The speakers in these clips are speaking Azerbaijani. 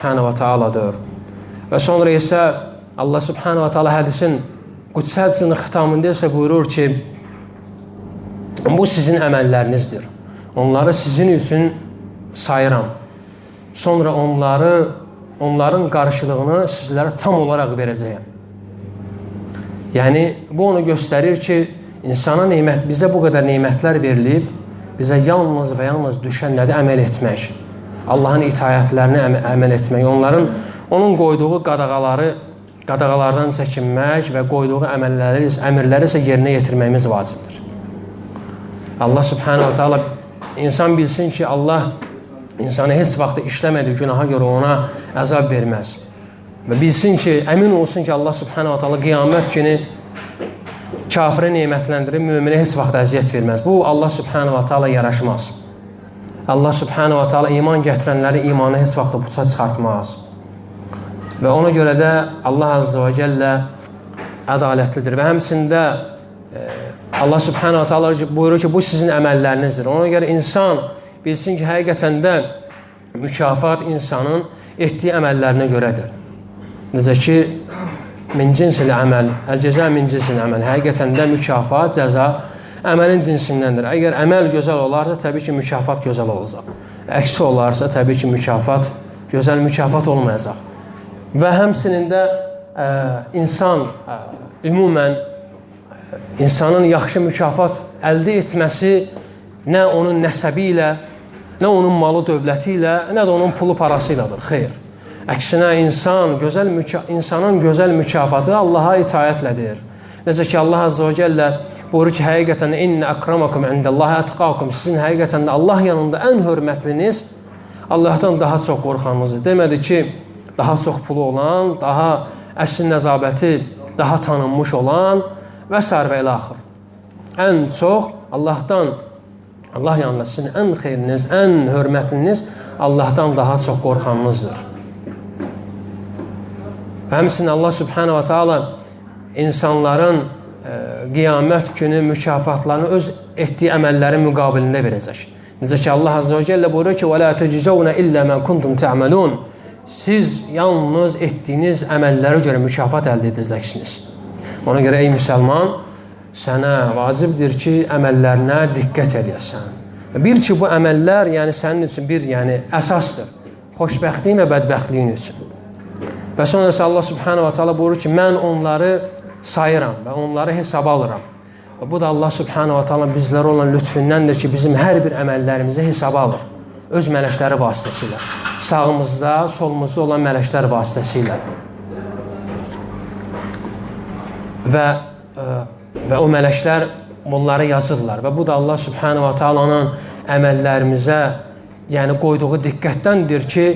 Subhanahu wa ta'aladır. Və sonra isə Allah Subhanahu wa ta'ala hədisin Qudsi hədisinin xitamında isə buyurur ki, bu sizin əməllərinizdir. Onları sizin üçün sayıram. Sonra onların qarşılığını sizlərə tam olaraq verəcəyəm. Yəni, bu onu göstərir ki, insana bizə bu qədər nemətlər verilib, bizə yalnız və yalnız düşən nədir? Əməl etmək. Allahın itayətlərini əməl etmək. Onun qoyduğu qadağalardan çəkinmək və qoyduğu əmrləri isə yerinə yetirməyimiz vacibdir. Allah Subhanahu wa ta'ala insan bilsin ki, Allah insanı heç vaxt işləmədiyi günaha görə ona əzab verməz. Və bilsin ki, əmin olsun ki, Allah Subhanahu wa ta'ala qiyamət günü kafirə nemətləndirib, müminə heç vaxt əziyyət verməz. Bu, Allah Subhanahu wa ta'ala yaraşmaz. Allah Subhanahu wa ta'ala iman gətirənləri imanı heç vaxt puça çıxartmaz. Və ona görə də Allah Azze və Cəllə ədalətlidir. Və həmçində Allah Subhanahu wa ta'ala buyurur ki, bu sizin əməllərinizdir. Ona görə insan bilsin ki, həqiqətən də mükafat insanın etdiyi əməllərinə görədir. Necə ki, min cinsil əməl, əl-cəza min cinsil əməl. Həqiqətən də mükafat, cəza əməlin cinsindəndir. Əgər əməl gözəl olarsa, təbii ki, mükafat gözəl olacaq. Əksi olarsa, təbii ki, gözəl mükafat olmayacaq. Və həmçinin də insan ümumən insanın yaxşı mükafat əldə etməsi nə onun nəsəbi ilə, nə onun malı dövləti ilə, nə də onun pulu parası ilədir. Xeyr. Əksinə insanın gözəl mükafatı Allaha itayətlədir. Necə ki, Allah Azze və Cəllə buyurur ki, həqiqətən innə əkramakum indəllahi ətqakum. Sizin həqiqətən də Allah yanında ən hörmətliniz Allahdan daha çox qorxanınızdır. Demədi ki, daha çox pulu olan, daha əsl nəzabəti daha tanınmış olan və s. və ilə axır. Ən çox Allah yanında sizin ən xeyriniz, ən hörmətliniz Allahdan daha çox qorxanınızdır. Həmçinin Allah Subhanahu wa ta'ala insanların qiyamət günü mükafatlarını öz etdiyi əməllərin müqabilində verəcək. Necə ki, Allah Azze və Cəllə buyurur ki, وَلَا تَجِزَوْنَ إِلَّا مَا كُنْتُمْ تَعْمَلُونَ. Siz yalnız etdiyiniz əməllərə görə mükafat əldə edəcəksiniz. Ona görə, ey müsəlman, sənə vacibdir ki, əməllərinə diqqət edəsən. Bil ki, bu əməllər sənin üçün bir əsasdır. Xoşbəxtliyin və bədbəxtliyin üçün. Və sonrası Allah Subhanahu wa ta'ala buyurur ki, mən onları sayıram və onları hesaba alıram. Və bu da Allah Subhanahu wa ta'ala bizlərə olan lütfündəndir ki, bizim hər bir əməllərimizi hesaba alır. Öz mələkləri vasitəsilə. Sağımızda, solumuzda olan mələklər vasitəsilə. Və o mələklər bunları yazırlar. Və bu da Allah Subhanahu wa ta'alanın əməllərimizə qoyduğu diqqətdəndir ki,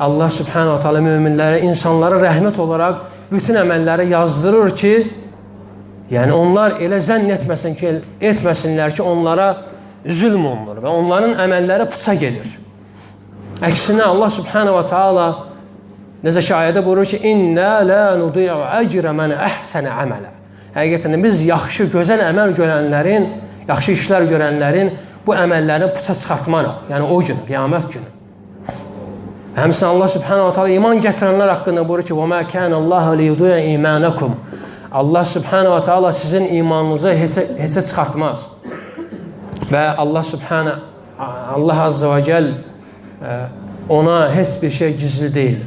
Allah Subhanahu wa ta'ala müminlərə, insanlara rəhmət olaraq bütün əməlləri yazdırır ki, onlar elə zənn etməsinlər ki, onlara zülm olunur və onların əməlləri puça gedir. Əksinə Allah Subhanahu wa ta'ala necə ki, ayədə buyurur ki, İnnə lə nudi'u əcrə mən əhsənə əmələ. Həqiqətən biz yaxşı, gözəl əməl görənlərin, yaxşı işlər görənlərin bu əməllərini puça çıxartmarıq. O gün, qiyamət günü. Həmçinin Allah Subhanahu wa ta'ala iman gətirənlər haqqında buyurur ki, وَمَا كَانَ اللّٰهَ لِيُضِيعَ إِيمَانَكُمْ. Allah Subhanahu wa ta'ala sizin imanınızı heçə çıxartmaz. Və Allah Azze və Cəl ona heç bir şey gizli deyil.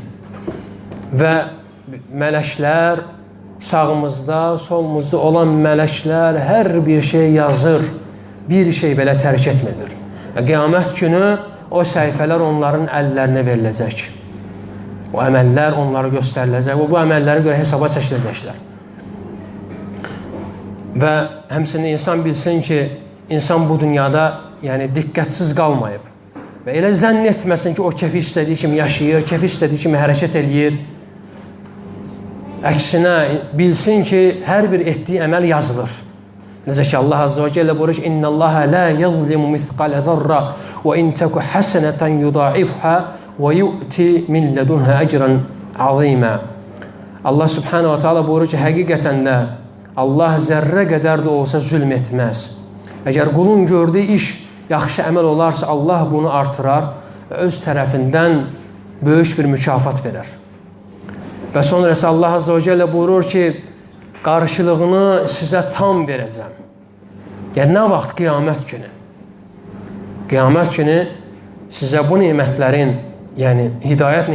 Və mələklər, sağımızda, solumuzda olan mələklər hər bir şey yazır. Bir şey belə tərk etmir. Qiyamət günü o səhifələr onların əllərinə veriləcək. O əməllər onlara göstəriləcək və bu əməllərə görə hesaba çəkiləcəklər. Və həmçinin insan bilsin ki, insan bu dünyada diqqətsiz qalmayıb. Və elə zənn etməsin ki, o kefi istədiyi kimi yaşayır, kefi istədiyi kimi hərəkət eləyir. Əksinə bilsin ki, hər bir etdiyi əməl yazılır. Necə ki, Allah Azze və Cəllə buyurur ki, İnnə Allaha lə yəzlimu mithqalə zərrə və in təku həsənətən yudaifhə və yu'ti min lədunhə əcrən azimə. Allah Subhanahu wa ta'ala buyurur ki, həqiqətən də Allah zərrə qədər də olsa zülm etməz. Əgər qulun gördüyü iş yaxşı əməl olarsa, Allah bunu artırar və öz tərəfindən böyük bir mükafat verər. Və sonrası Allah Azze ve Celle buyurur ki, qarşılığını sizə tam verəcəm. Yəni, nə vaxt? Qiyamət günü. Qiyamət günü sizə bu nemətlərin, yəni hidayət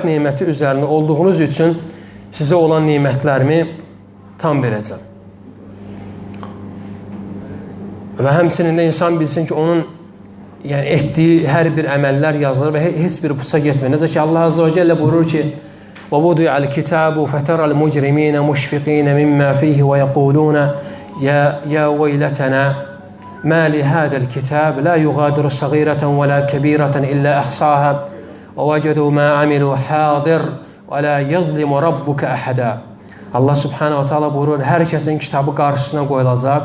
neməti üzərində olduğunuz üçün sizə olan nemətlərimi tam verəcəm. Və həmçinin də insan bilsin ki, onun etdiyi hər bir əməllər yazılır və heç bir pusa getmir. Necə ki, Allah Azze ve Celle buyurur ki, وَوُضِعَ الْكِتَابُ فَتَرَى الْمُجْرِمِينَ مُشْفِقِينَ مِمَّا فِيهِ وَيَقُولُونَ يَا وَيْلَتَنَا مَا لِهَذَا الْكِتَابِ لَا يُغَادِرُ صَغِيرَةً وَلَا كَبِيرَةً إِلَّا أَحْصَاهَا وَوَجَدُوا مَا عَمِلُوا حَاضِرٌ وَلَا يَظْلِمُ رَبُّكَ أَحَدًا. Allah Subhanahu wa Ta'ala buyurur, hər kəsin kitabı qarşısına qoyulacaq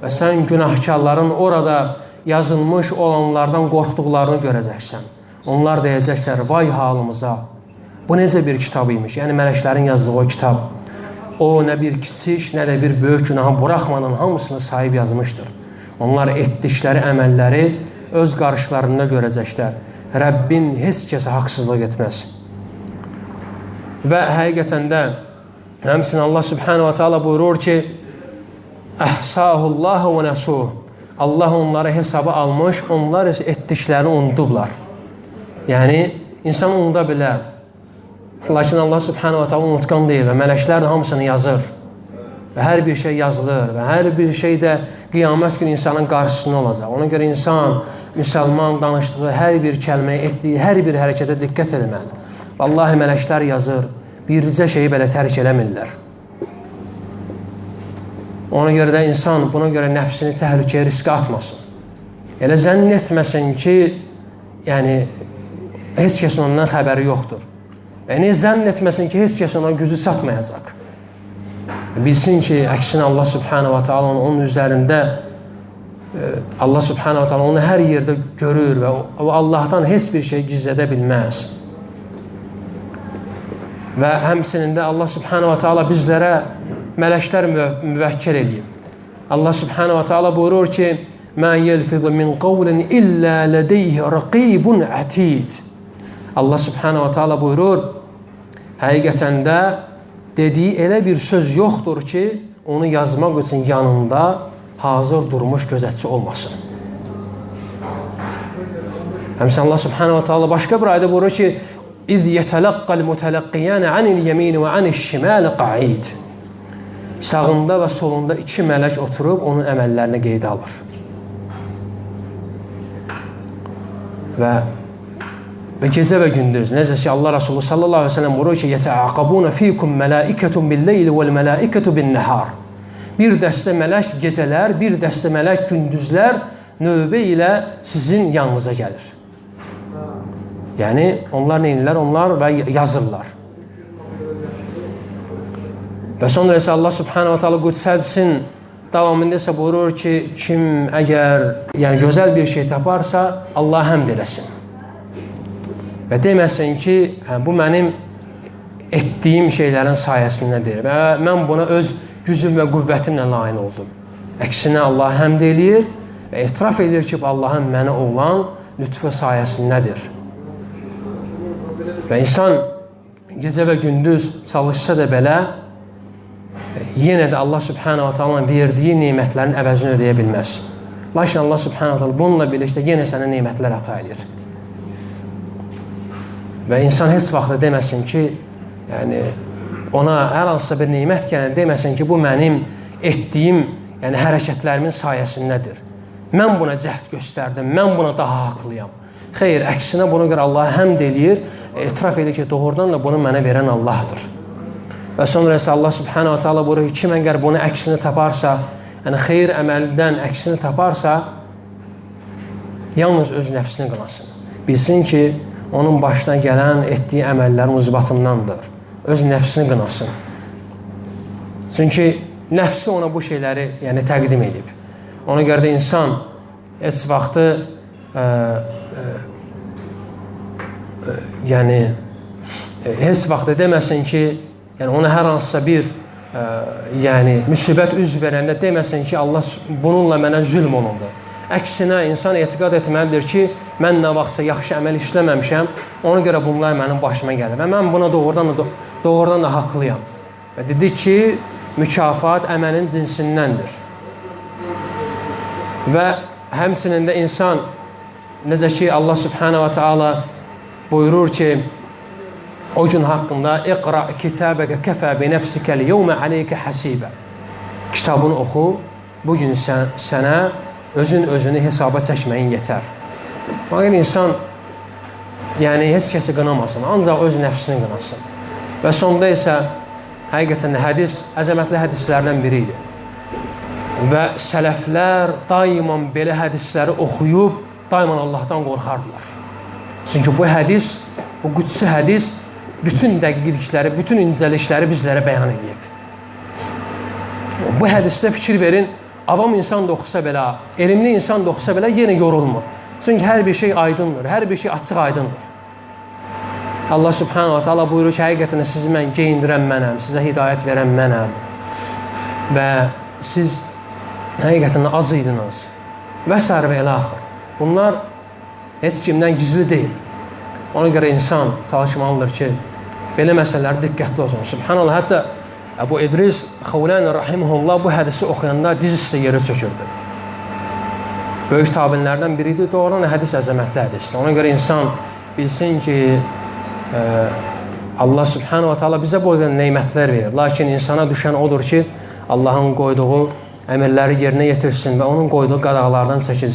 və sən günahkarların orada yazılmış olanlardan qorxduqlarını görəcəksən. Onlar deyəcəklər, vay halımıza, bu necə bir kitab imiş? Yəni, mələklərin yazdığı o kitab. O, nə bir kiçik, nə də bir böyük günahı buraxmanın hamısını sahib yazmışdır. Onlar etdikləri əməlləri öz qarşılarında görəcəklər. Rəbbin heç kəsə haqsızlıq etməz. Və həqiqətən də həmçinin Allah Subhanahu wa Ta'ala buyurur ki, Əhsahullahu və nəsuh. Allah onları hesaba almış, onlar etdiklərini unudublar. Yəni, insan unuda bilər. Lakin Allah Subhanahu wa Ta'ala unutqan deyil və mələklər də hamısını yazır. Və hər bir şey yazılır və hər bir şey də qiyamət günü insanın qarşısında olacaq. Ona görə insan, müsəlman danışdığı hər bir kəlməyə, etdiyi hər bir hərəkətə diqqət etməli. Vallahi mələklər yazır, bircə şeyi belə tərk eləmirlər. Ona görə də insan buna görə nəfsini təhlükəyə, riskə atmasın. Elə zənn etməsin ki, yəni, heç kəsin ondan xəbəri yoxdur. Yəni, zənn etməsin ki, heç kəs ona gücü çatmayacaq. Bilsin ki, əksinə Allah Subhanahu wa Ta'ala onun üzərində Allah Subhanahu wa Ta'ala onu hər yerdə görür və Allahdan heç bir şey gizlədə bilməz. Və həmçinin də Allah Subhanahu wa Ta'ala bizlərə mələklər müvəkkil eləyib. Allah Subhanahu wa Ta'ala buyurur ki, مَا يَلْفِظُ مِنْ قَوْلٍ إِلَّا لَدَيْهِ رَقِيبٌ عَتِيدٌ. Allah Subhanahu wa Ta'ala buyurur, həqiqətən də dediyi elə bir söz yoxdur ki, onu yazmaq üçün yanında hazır durmuş gözətçi olmasın. Həmçinin Allah Subhanahu wa Ta'ala başqa bir ayda buyurur ki, İz yetələqqəl mütələqqiyən anil yemini və anil şiməli qa'id. Sağında və solunda iki mələk oturub onun əməllərini qeydə alır. Və gecə və gündüz, necə ki Allah Resulü sallallahu aleyhi ve sellem buyurur ki, yetəaqabuna fikum mələikətun bil-leyli vəl-mələikətu bin-nəhar. Bir dəstə mələk gecələr, bir dəstə mələk gündüzlər növbə ilə sizin yanınıza gəlir. Yəni, onlar neyinlər? Onlar və yazırlar. Və sonra isə Allah Subhanahu wa Ta'ala Qüds hədisinin davamında isə buyurur ki, kim əgər gözəl bir şey taparsa, Allah həmd eləsin. Və deməsin ki, bu mənim etdiyim şeylərin sayəsindədir və mən buna öz gücüm və qüvvətimlə nail oldum. Əksinə Allah həmd eləyir və etiraf edir ki, Allahın mənə olan lütfü sayəsindədir. Və insan gecə və gündüz çalışsa da belə, yenə də Allah Subhanahu wa Ta'ala verdiyi nemətlərin əvəzini ödəyə bilməz. Lakin Allah Subhanahu wa Ta'ala bununla birlikdə yenə sənə nemətlər əta edir. Və insan heç vaxt deməsin ki, yəni, ona hər hansısa bir nemət gələn deməsin ki, bu mənim etdiyim hərəkətlərimin sayəsindədir. Mən buna cəhd göstərdim, mən buna daha haqlıyam. Xeyr, əksinə buna görə Allah həmd eləyir, etiraf edir ki, doğrudan da bunu mənə verən Allahdır. Və sonra isə Allah Subhanahu wa Ta'ala buyurur ki, kim əgər bunu əksini taparsa, yəni xeyir əməldən əksini taparsa, yalnız öz nəfsini qınasın. Bilsin ki, onun başına gələn etdiyi əməllərin ucbatındandır. Öz nəfsini qınasın. Çünki nəfsi ona bu şeyləri təqdim edib. Ona görə də insan heç vaxtı heç vaxtı deməsin ki, ona hər hansısa bir müsibət üz verəndə deməsin ki, Allah bununla mənə zülm olundu. Əksinə, insan etiqad etməlidir ki, mən nə vaxtsa yaxşı əməl işləməmişəm, ona görə bunlar mənim başıma gəlir və mən buna doğrudan da haqlıyam. Və dedi ki, mükafat əməlin cinsindəndir. Və həmçinin də insan, necə ki Allah subhanahu wa ta'ala buyurur ki, o gün haqqında iqra kitabaka kafa bi nafsika al-yawma alayka hasiba. Kitabını oxu, bu gün sənə özünü hesaba çəkməyin yetər. Məgər insan heç kəsi qınamasın, ancaq öz nəfsini qınasın. Və sonda isə həqiqətən hədis əzəmətli hədislərdən biri idi. Və sələflər daimən belə hədisləri oxuyub daimən Allahdan qorxardılar. Çünki bu hədis, bu qudsi hədis bütün dəqiqlikləri, bütün incəlikləri bizlərə bəyan edib. Bu hədisdə fikir verin, avam insan da oxusa belə, elmli insan da oxusa belə yenə yorulmur. Çünki hər bir şey aydındır, hər bir şey açıq aydındır. Allah subhanahu wa ta'ala buyurur ki, həqiqətən sizi mən geyindirən mənəm, sizə hidayət verən mənəm və siz həqiqətən az idiniz və s. və elə axır. Bunlar heç kimdən gizli deyil. Ona görə insan çalışmalıdır ki, belə məsələlər diqqətli olsun. Subhanallah, hətta Əbu İdris Xavlani rahimehullah bu hədisi oxuyanda diz üstə yerə çökürdü. Böyük tabinlərdən biridir, doğrudan hədis əzəmətli hədisdir. Ona görə insan bilsin ki, Allah subhanahu wa ta'ala bizə bu neymətlər verir. Lakin insana düşən odur ki, Allahın qoyduğu əmirləri yerinə yetirsin və onun qoyduğu qadağalardan çəkilsin.